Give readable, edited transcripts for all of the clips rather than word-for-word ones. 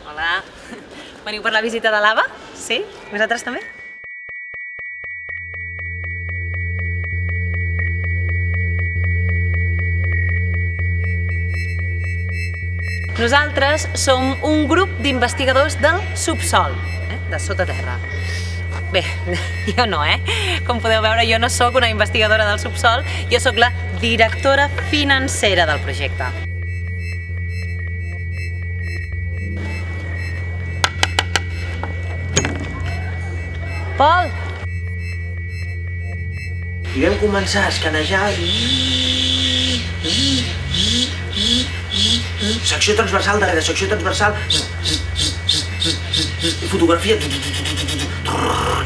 Hola. Veniu per la visita de l'Ava? Sí? Vosaltres també? Nosaltres som un grup d'investigadors del subsol, de sota terra. Bé, jo no, Com podeu veure, jo no sóc una investigadora del subsol, jo sóc la directora financera del projecte. Pol! I vam començar a escanejar secció transversal darrere secció transversal fotografia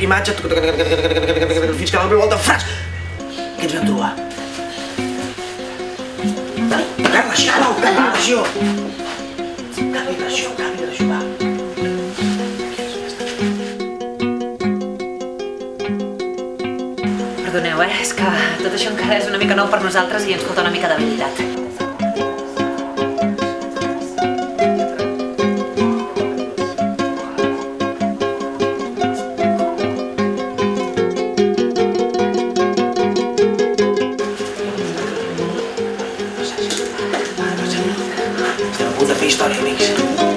imatge fins que a la meva volta fras què ens vam trobar? Carla, sisplau, canvi de ració va. Perdoneu, és que tot això encara és una mica nou per nosaltres i ens falta una mica d'habilitat. Estem a punt de fer història, amics.